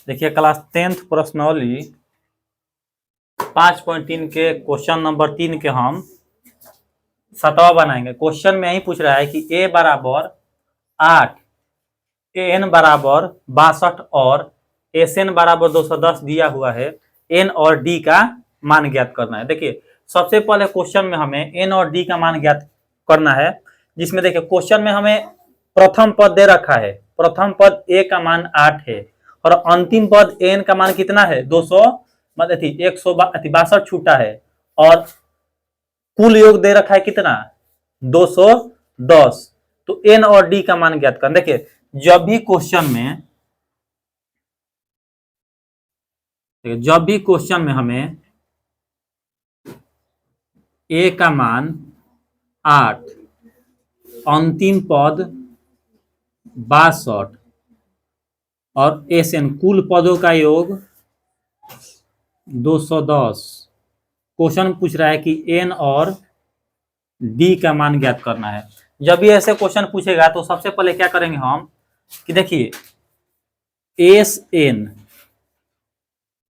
देखिए class 10th प्रश्नावली 5.3 के क्वेश्चन नंबर 3 के हम 7वां बनाएंगे। क्वेश्चन में यही पूछ रहा है कि a बराबर 8, n बराबर 62 और Sn बराबर 210 दिया हुआ है। n और d का मान ज्ञात करना है। देखिए सबसे पहले क्वेश्चन में हमें n और d का मान ज्ञात करना है, जिसमें देखिए क्वेश्चन में हमें प्रथम पद दे रखा है। प्रथम पद a का मान 8 है और अंतिम पद n का मान कितना है 200 मतलब 162 छूटा है और कुल योग दे रखा है कितना 210। तो n और d का मान ज्ञात करना। देखिए जब भी क्वेश्चन में हमें a का मान 8, अंतिम पद 62 और Sn कुल पदों का योग 210, क्वेश्चन पूछ रहा है कि n और d का मान ज्ञात करना है। जब भी ऐसे क्वेश्चन पूछेगा तो सबसे पहले क्या करेंगे हम कि देखिए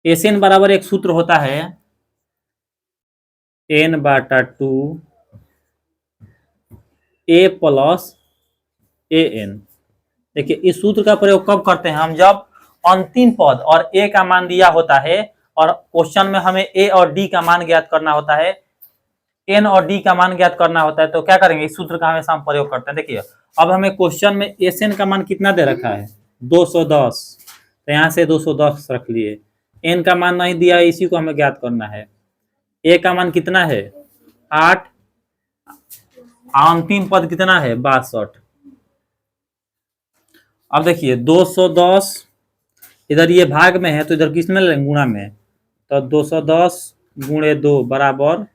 Sn बराबर एक सूत्र होता है n/2 a प्लस an। देखिए इस सूत्र का प्रयोग कब करते हैं हम, जब अंतिम पद और a का मान दिया होता है और क्वेश्चन में हमें a और d का मान ज्ञात करना होता है, n और d का मान ज्ञात करना होता है। तो क्या करेंगे, इस सूत्र का हमेशा हम प्रयोग करते हैं। देखिए अब हमें क्वेश्चन में Sn का मान कितना दे रखा है 210, तो यहाँ से 210 रख लिए। n का मान नहीं दिया है, इसी को हमें ज्ञात करना है। a का मान कितना है 8, अंतिम पद कितना है 62। अब देखिए 210 इधर ये भाग में है तो इधर किस में लेंगे गुणा में, तो 210 गुणे 2 बराबर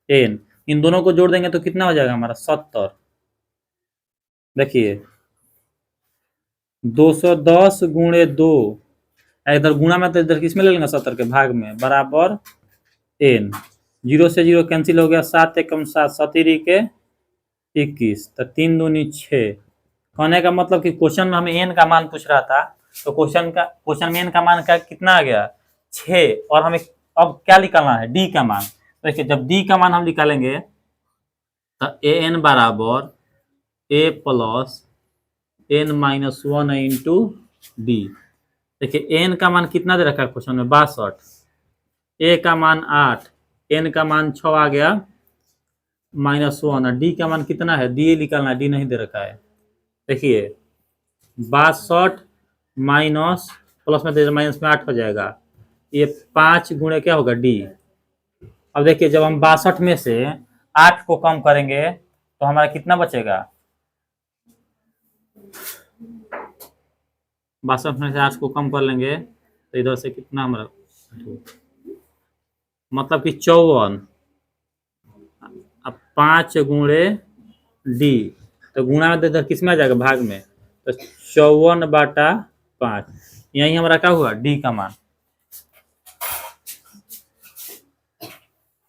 n। इन दोनों को जोड़ देंगे तो कितना हो जाएगा हमारा 70। देखिए 210 गुणे 2 इधर गुणा में तो इधर किस में ले लेंगे 70 के भाग में बराबर n। 0 से 0 कैंसिल हो गया, 7 एकम 7, 7 के 21, तो 3 दूनी 6। कहने का मतलब कि क्वेश्चन में हमें n का मान पूछ रहा था, तो क्वेश्चन में n का मान का कितना आ गया 6 और हमें अब क्या निकालना है d का मान। तो देखिए जब d का मान हम निकालेंगे तो an बराबर a plus n-1 into D. देखिए n का मान कितना दे रखा है क्वेश्चन में 62, a का मान 8, n का मान 6 आ गया -1 और d का मान कितना है d निकालना है, d नहीं दे रखा है। देखिए 62 माइनस प्लस में माइनस में 8 हो जाएगा, ये 5 गुणे क्या होगा d। अब देखिए जब हम 62 में से 8 को कम करेंगे तो हमारा कितना बचेगा, 62 में से 8 को कम कर लेंगे तो इधर से कितना हमारा मतलब कि 54। अब 5 गुणे d, तो गुणा में इधर किस में आ जाएगा भाग में, तो 54/5, यही हमारा क्या हुआ d का मान।